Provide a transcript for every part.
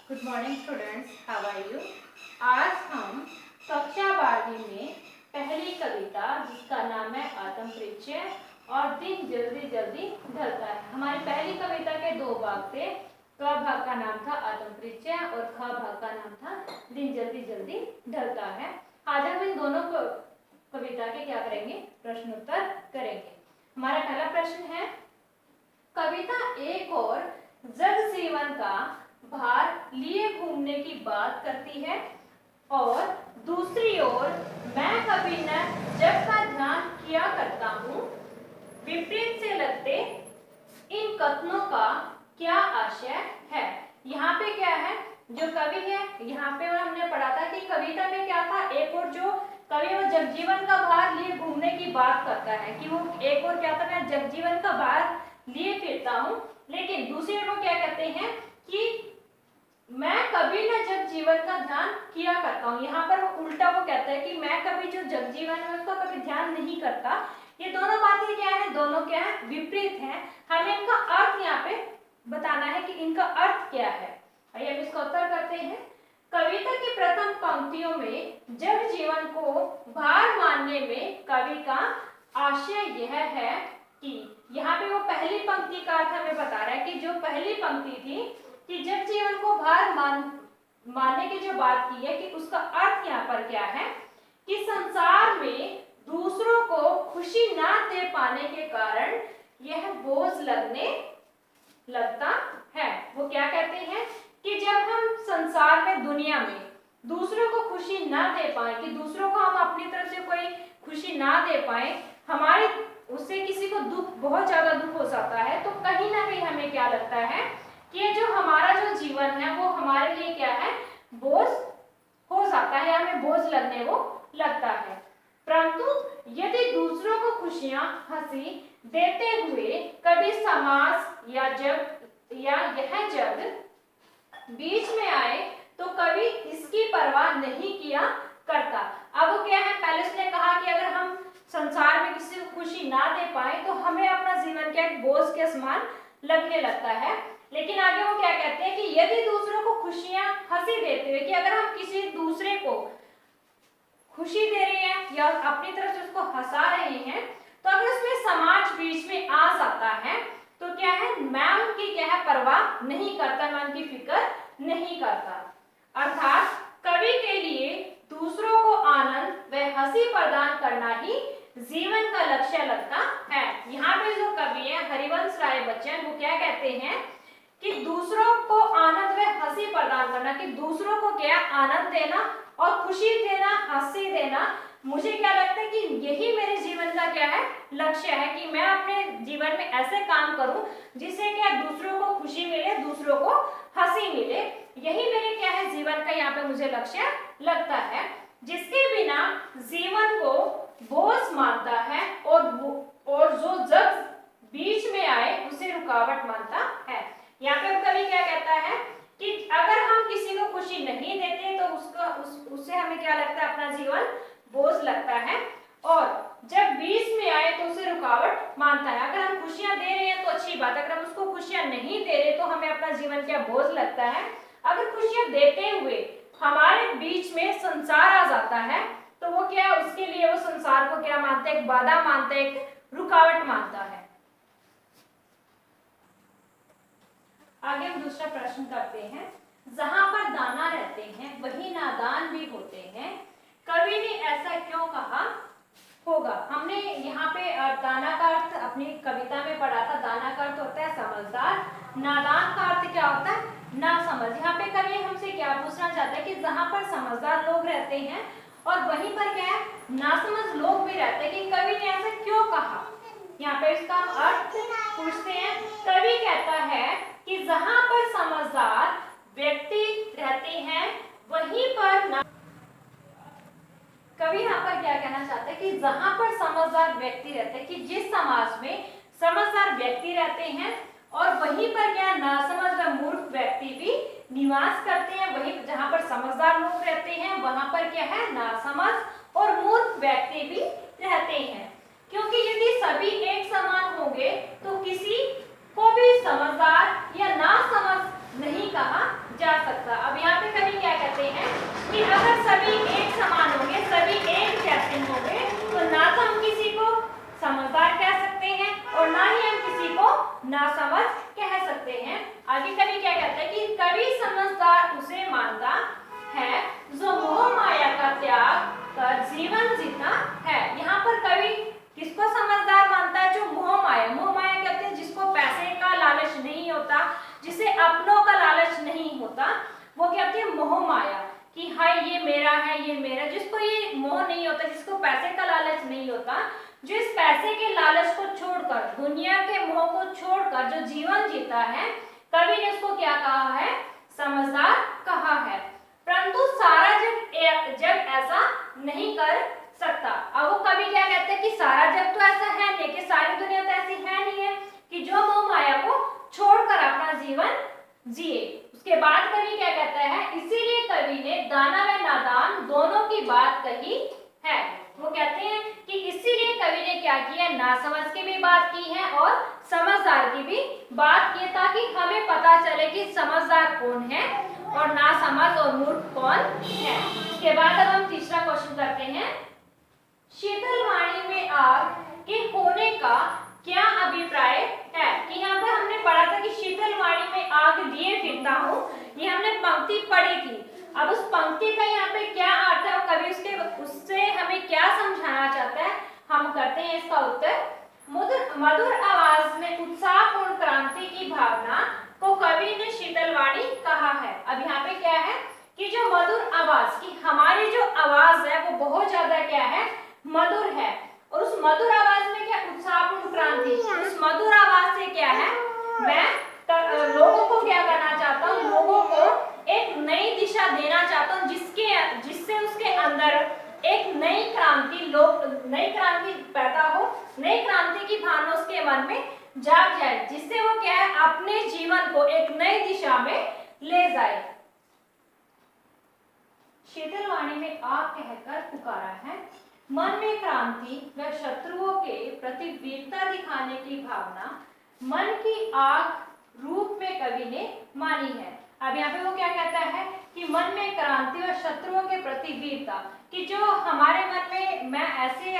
Good morning students, how are you. आज हम कक्षा 12वीं में पहली कविता जिसका नाम है आत्म परिचय और दिन जल्दी जल्दी ढलता है। हमारी पहली कविता के दो भाग थे। क भाग का नाम था आत्म परिचय और ख भाग का नाम था दिन जल्दी जल्दी ढलता है। आज हम इन दोनों कविता के क्या करेंगे, प्रश्नोत्तर करेंगे। हमारा पहला प्रश्न है, कविता एक और जग जीवन का भार लिए घूमने की बात करती है और दूसरी ओर मैं कभी न जग का ध्यान किया करता हूँ। विपरीत से लगते इन कथनों का क्या आशय है। यहाँ पे क्या है, जो कवि है, यहाँ पे हमने पढ़ा था कि कविता में क्या था, एक और जो कवि वो जगजीवन का भार लिए घूमने की बात करता है कि वो एक और क्या था, मैं जगजीवन का भार लिए फिरता हूँ, लेकिन दूसरे को क्या कहते हैं कि मैं कभी न जग जीवन का ध्यान किया करता हूँ। यहाँ पर वो उल्टा वो कहता है कि मैं कभी जो जग जीवन है उसका कभी ध्यान नहीं करता। ये दोनों बातें क्या है, दोनों क्या है, विपरीत हैं। हमें इनका अर्थ यहाँ पे बताना है कि इनका अर्थ क्या है। आइए अब इसका उत्तर करते हैं। कविता की प्रथम पंक्तियों में जग जीवन को भार मानने में कवि का आशय यह है कि यहाँ पे वो पहली पंक्ति का अर्थ हमें बता रहा है कि जो पहली पंक्ति थी कि जग जीवन को भार मानने की जो बात की है कि उसका अर्थ यहाँ पर क्या है कि संसार में दूसरों को खुशी ना दे पाने के कारण यह बोझ लगने लगता है। वो क्या कहते हैं कि जब हम संसार में, दुनिया में दूसरों को खुशी ना दे पाए, कि दूसरों को हम अपनी तरफ से कोई खुशी ना दे पाए, हमारे उससे किसी को दुख, बहुत ज्यादा दुख हो जाता है, तो कहीं ना कहीं हमें क्या लगता है कि ये जो हमारा जो जीवन है वो हमारे लिए क्या है, बोझ हो जाता है, हमें बोझ लगने वो लगता है। परंतु यदि दूसरों को खुशियां, हंसी देते हुए कभी समाज या यह जग बीच में आए तो कभी इसकी परवाह नहीं किया करता। अब वो क्या है, पहले उसने कहा कि अगर हम संसार में किसी को खुशी ना दे पाए तो हमें अपना जीवन क्या बोझ के समान लगने लगता है। लेकिन आगे वो क्या कहते हैं कि यदि दूसरों को खुशियां, हंसी देते हुए, कि अगर हम किसी दूसरे को खुशी दे रहे हैं या अपनी तरफ से उसको हंसा रहे हैं, तो अगर उसमें समाज बीच में आ जाता है तो क्या है, मैं उनकी क्या है, परवाह नहीं करता, मैं उनकी फिक्र नहीं करता। अर्थात कवि के लिए दूसरों को आनंद व हंसी प्रदान करना ही जीवन का लक्ष्य लगता है। यहाँ पे जो कवि है हरिवंश राय बच्चन, वो क्या कहते हैं कि दूसरों को आनंद व हंसी प्रदान करना, कि दूसरों को क्या आनंद देना और खुशी देना, हंसी देना, मुझे क्या लगता है कि यही मेरे जीवन का क्या है, लक्ष्य है कि मैं अपने जीवन में ऐसे काम करूं जिससे क्या दूसरों को खुशी मिले, दूसरों को हंसी मिले। यही मेरे क्या है, जीवन का यहाँ पे मुझे लक्ष्य लगता है। जिसके बिना जीवन को बोझ मानता है और जो जग बीच में आए उसे रुकावट मानता है। यहाँ पे कवि क्या कहता है कि अगर हम किसी को खुशी नहीं देते तो उससे हमें क्या लगता है, अपना जीवन बोझ लगता है, और जब बीच में आए तो उसे रुकावट मानता है। अगर हम खुशियां दे रहे हैं तो अच्छी बात, अगर हम उसको खुशियां नहीं दे रहे तो हमें अपना जीवन क्या बोझ लगता है। अगर खुशियां देते हुए हमारे बीच में संसार आ जाता है तो वो क्या है, उसके लिए वो संसार को क्या मानता है, एक बाधा मानता है, एक रुकावट मानता है। आगे हम दूसरा प्रश्न करते हैं। जहां पर दाना रहते हैं वहीं नादान भी होते हैं, कवि ने ऐसा क्यों कहा होगा। हमने यहाँ पे दाना का अर्थ अपनी कविता में पढ़ा था। दाना का अर्थ होता है समझदार, नादान का अर्थ क्या होता है, ना समझ। यहाँ पे कवि हमसे क्या पूछना चाहता है कि जहां पर समझदार लोग रहते हैं और वहीं पर क्या है, नासमझ लोग भी रहते हैं, कि कवि ने ऐसा क्यों कहा। यहाँ पे इसका अर्थ पूछते हैं। कवि कहता है कि जहां पर समझदार व्यक्ति रहते हैं वहीं पर कवि यहाँ पर क्या कहना चाहता है कि जहां पर समझदार व्यक्ति रहते हैं, कि जिस समाज में समझदार व्यक्ति रहते हैं और वहीं पर क्या नासमझ व मूर्ख व्यक्ति भी निवास करते हैं, वहीं जहां पर समझदार लोग रहते हैं वहां पर क्या है, नासमझ और मूर्ख व्यक्ति भी रहते हैं। क्योंकि यदि सभी एक समान होंगे तो किसी को भी समझदार या नासमझ नहीं कहा जा सकता। सभी एक समान होंगे, सभी एक जैसे होंगे, तो ना तो हम किसी को समझदार कह सकते हैं और ना ही हम किसी को नासमझ कह सकते हैं। आगे कवि क्या कहता है कि कवि समझदार उसे मानता है जो मोह माया का त्याग कर जीवन जीता है। यहाँ पर कवि किसको समझदार मानता है? जो मोह माया कहते हैं जिसको पैसे का लालच नहीं होता, जिसे अपनों का लालच नहीं होता, वो कहते हैं मोह माया कि हाय ये मेरा है, ये मेरा। जिसको ये मोह नहीं होता, जिसको पैसे का लालच नहीं होता, जो इस पैसे के लालच को छोड़कर, दुनिया के मोह को छोड़कर जो जीवन जीता है, कवि ने उसको क्या कहा है? समझदार कहा है। परंतु सारा जग ऐसा नहीं कर सकता। अब वो कवि क्या कहते हैं कि सारा जग तो ऐसा है नहीं, कि सारी दुनिया तो ऐसी है नहीं है कि जो मोह माया को छोड़कर अपना जीवन जिए। उसके बाद कवि क्या कहता है? इसीलिए कवि ने दाना व नादान दोनों की बात कही है। वो कहते हैं कि इसीलिए कवि ने क्या किया? नासमझ की भी बात की है और समझदार की भी बात की है, ताकि हमें पता चले कि समझदार कौन है और नासमझ और मूर्ख कौन है। उसके बाद अब हम तीसरा क्वेश्चन करते हैं। शीतल वाणी में आग के होने का क्या अभिप्राय है? कि यहाँ पर हमने पढ़ा था कि शीतल वाणी में आग लिए फिरता हूँ, ये हमने पंक्ति पढ़ी थी। अब उस पंक्ति का यहाँ पे क्या अर्थ है और कवि उससे हमें क्या समझाना चाहता है, हम करते हैं इसका उत्तर। मधुर आवाज में उत्साहपूर्ण क्रांति की भावना को कवि ने शीतल वाणी कहा है। अब यहाँ पे क्या है कि जो मधुर आवाज की, हमारी जो आवाज है वो बहुत ज्यादा क्या है? मधुर है। और उस मधुर आवाज में क्या? उत्साहपूर्ण क्रांति। उस मधुर आवाज से क्या है? मैं लोगों को क्या करना चाहता हूँ? लोगों को एक नई दिशा देना चाहता हूँ, जिससे उसके अंदर एक नई क्रांति पैदा हो, नई क्रांति की भावना उसके मन में जाग जाए, जिससे वो क्या है? अपने जीवन को एक नई दिशा में ले जाए। शीतल वाणी में आग कहकर पुकारा है, मन में क्रांति व शत्रुओं के प्रति वीरता दिखाने की भावना मन की आग रूप में कवि ने मानी है। अब यहाँ पे वो क्या कहता है कि मन में क्रांति और शत्रुओं के प्रति वीरता, कि जो हमारे मन में, मैं ऐसे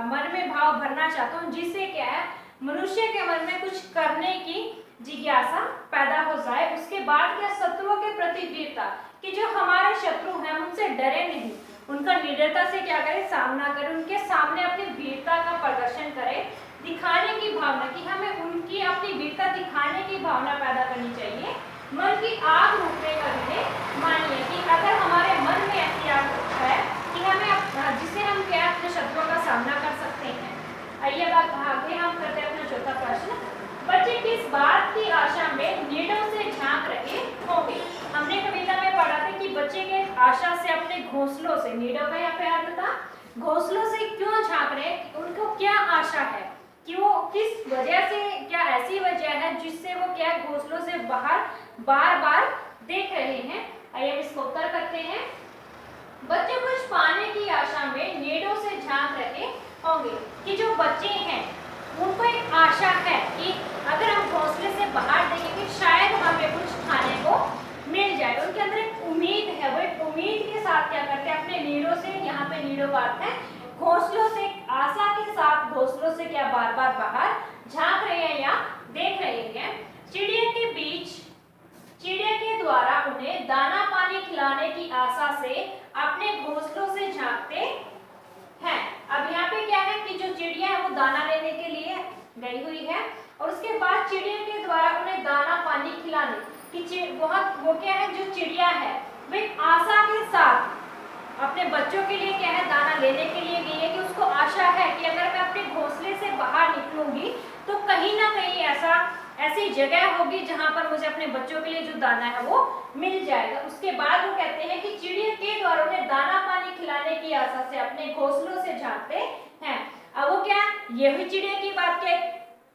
मन में भाव भरना चाहता हूँ जिससे क्या है? मनुष्य के मन में कुछ करने की जिज्ञासा पैदा हो जाए। उसके बाद क्या? शत्रुओं के प्रति वीरता, कि जो हमारे शत्रु हैं उनसे डरे नहीं, उनका निडरता से क्या करें? सामना करें, उनके सामने अपनी वीरता का प्रदर्शन करें, दिखाने की भावना, कि हमें उनकी अपनी वीरता दिखाने की भावना पैदा करनी चाहिए। मन की आग रूप में कवि ने मानी है कि अगर हमारे मन में ऐसी आग है कि हमें, जिससे हम क्या अपने शत्रुओं का सामना कर सकते हैं। आइए अब आगे हम करते हैं अपना चौथा प्रश्न। बच्चे किस बात की आशा में नीडों से झांक रहे होंगे? हमने कविता में पढ़ा था कि बच्चे के आशा से, अपने घोंसलों से, नीडों का यहाँ पे अर्थ था घोंसलों से क्यों झांक रहे, उनको क्या आशा है, कि वो किस वजह से, क्या ऐसी वजह है जिससे वो क्या घोंसलों से बाहर बार बार देख रहे हैं। आइए हम इसको उत्तर करते हैं। बच्चे कुछ पाने की आशा में नीडों से झांक रहे होंगे, कि जो बच्चे हैं उनको एक आशा है कि अगर हम घोंसले से बाहर देखेंगे शायद हमें कुछ खाने को मिल जाए। उनके अंदर एक उम्मीद है, वो एक उम्मीद के साथ क्या करते हैं? अपने नीडों से, यहाँ पे नीडों का अर्थ है घोंसलों से, आशा के साथ घोंसलों से क्या बार बार बाहर झांक रहे हैं या देख रहे हैं। चिड़िया के द्वारा उन्हें दाना पानी खिलाने की आशा से अपने घोंसलों से झांकते हैं। अब यहाँ पे क्या है कि जो चिड़िया है वो दाना लेने के लिए गई हुई है और उसके बाद चिड़िया के द्वारा उन्हें दाना पानी खिलाने की, वो क्या है? जो चिड़िया है वो एक आशा के साथ अपने बच्चों के लिए क्या है? दाना लेने के लिए गई है, कि उसको आशा है कि अगर मैं अपने घोंसले से बाहर निकलूंगी तो कहीं ना कहीं ऐसी जगह होगी जहां पर मुझे अपने बच्चों के लिए जो दाना है वो मिल जाएगा। उसके बाद वो कहते हैं कि चिड़िया के द्वारा उन्हें दाना पानी खिलाने की आशा से अपने घोंसलों से झांकते हैं। अब वो क्या, ये हुई चिड़िया की बात, के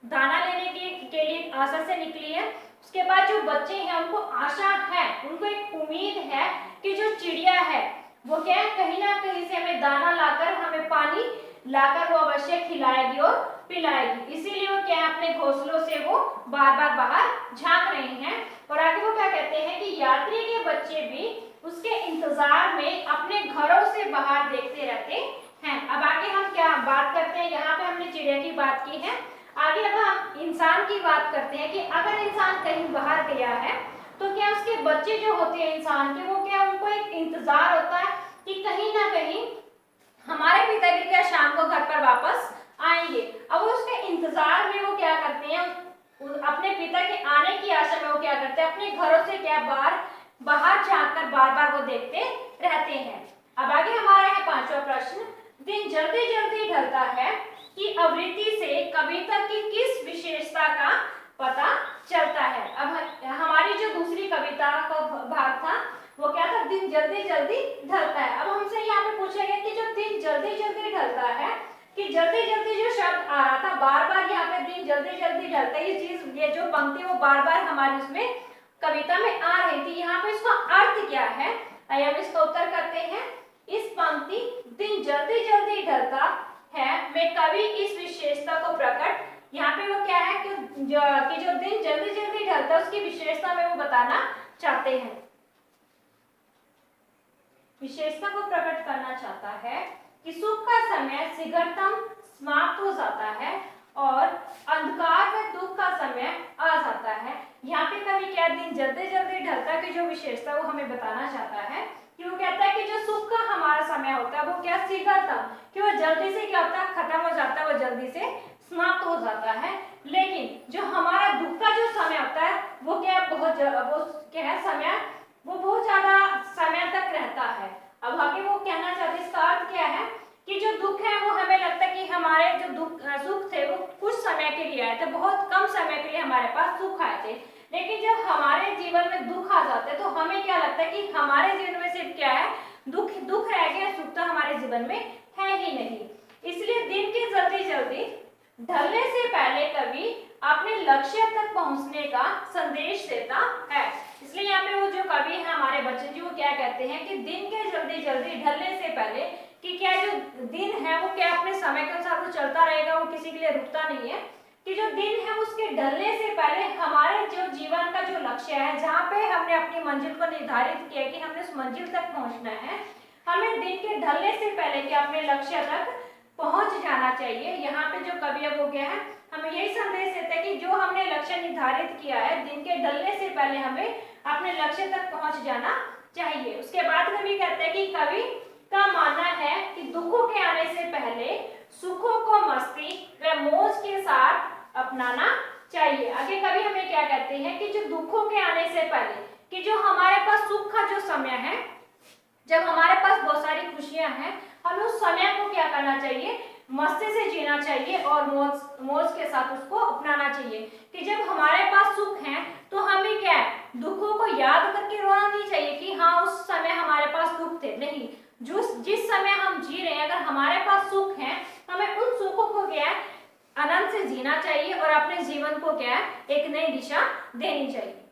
दाना लेने के लिए आशा से निकली है। उसके बाद जो बच्चे हैं उनको आशा है, उनको एक उम्मीद है कि जो चिड़िया है वो क्या है? कहीं ना कहीं से हमें दाना लाकर, हमें पानी लाकर वो अवश्य खिलाएगी और पिलाएगी। इसीलिए वो क्या है? अपने घोंसलों से वो बार बार बाहर झांक रहे हैं। और आगे वो क्या कहते हैं कि यात्री के बच्चे भी उसके इंतजार में अपने घरों से बाहर देखते रहते हैं। अब आगे हम क्या बात करते हैं, यहाँ पे हमने चिड़िया की बात की है, आगे अब हम इंसान की बात करते हैं कि अगर इंसान कहीं बाहर गया है तो क्या उसके बच्चे जो होते हैं इंसान के, वो क्या उनको एक इंतजार होता है कि कहीं ना कहीं हमारे पिताजी क्या शाम को घर पर वापस आएंगे। अब उसके इंतजार में वो क्या करते हैं, अपने पिता के आने की आशा में वो क्या करते हैं, अपने घरों से क्या बाहर जाकर बार बार वो देखते रहते हैं। अब आगे हमारा है 5वां प्रश्न, दिन जल्दी जल्दी ढलता है कि आवृत्ति से कविता की किस विशेषता का पता चलता है। अब हमारी जो दूसरी कविता का भाग था वो क्या था, दिन जल्दी जल्दी ढलता है। अब हमसे यहाँ पे पूछा गया कि जो दिन जल्दी जल्दी ढलता है, कि जल्दी जल्दी जो शब्द आ रहा था बार बार यहाँ पे दिन जल्दी जल्दी ढलता है, ये जो पंक्ति वो बार बार हमारी उसमें कविता में आ रही थी, यहाँ पे इसका अर्थ क्या है, आइए हम इसका उत्तर करते हैं। इस पंक्ति दिन जल्दी जल्दी ढलता है में कवि इस विशेषता को प्रकट, यहाँ पे वो क्या है कि जो दिन जल्दी जल्दी ढलता है उसकी विशेषता में वो बताना चाहते हैं, विशेषता को प्रकट करना चाहता है कि सुख का समय शीघ्रतम समाप्त हो जाता है और अंधकार में दुख का समय आ जाता है। यहाँ पे कवि क्या दिन जल्दी जल्दी ढलता की जो विशेषता वो हमें बताना चाहता है कि वो कहता है कि जो सुख का हमारा समय होता है वो क्या शीघ्रतम, कि वो जल्दी से क्या होता है खत्म हो जाता है, वो जल्दी से समाप्त हो जाता है, लेकिन जो हमारा दुख का जो समय होता है वो क्या समय वो बहुत ज्यादा समय तक रहता है। अब आगे वो कहना चाहते हैं, इसका अर्थ क्या है कि जो दुख है वो हमें लगता है कि हमारे जो सुख थे वो कुछ समय के लिए आए थे, बहुत कम समय के लिए हमारे पास सुख आए थे, लेकिन जब हमारे जीवन में दुख आ जाते हैं तो हमें क्या लगता है कि हमारे जीवन में सिर्फ क्या है, दुख रह गया, सुख तो हमारे जीवन में है ही नहीं। इसलिए दिन के जल्दी जल्दी ढलने से पहले कवि अपने लक्ष्य तक पहुंचने का संदेश देता है। इसलिए यहाँ पे वो जो कवि है हमारे बच्चन जी वो क्या कहते हैं कि दिन के जल्दी जल्दी ढलने से पहले, कि क्या जो दिन है वो क्या अपने समय के अनुसार वो चलता रहेगा, वो किसी के लिए रुकता नहीं है, कि जो दिन है उसके ढलने से पहले हमारे जो जीवन का जो लक्ष्य है, जहाँ पे हमने अपनी मंजिल को निर्धारित किया कि हमने उस मंजिल तक पहुंचना है, हमें दिन के ढलने से पहले क्या अपने लक्ष्य तक पहुंच जाना चाहिए। यहाँ पे जो कवि अब हो गया है हमें यही संदेश देता है कि जो हमने लक्ष्य निर्धारित किया है दिन के ढलने से पहले हमें अपने लक्ष्य तक पहुंच जाना चाहिए। उसके बाद कवि कहते हैं कि कवि का मानना है कि दुखों के आने से पहले सुखों को मस्ती व मौज के साथ अपनाना चाहिए। आगे कवि हमें क्या कहते हैं कि जो दुखों के आने से पहले, कि जो हमारे पास सुख का जो समय है, जब हमारे पास बहुत सारी खुशियां हैं, हमें उस समय को क्या करना चाहिए, मस्ती से जीना चाहिए और मौज के साथ उसको अपनाना चाहिए। कि जब हमारे पास सुख है तो हमें क्या है, दुखों को याद करके रोना नहीं चाहिए कि हाँ उस समय हमारे पास दुख थे, नहीं, जिस समय हम जी रहे हैं अगर हमारे पास सुख है हमें उन सुखों को क्या है आनंद से जीना चाहिए और अपने जीवन को क्या है एक नई दिशा देनी चाहिए।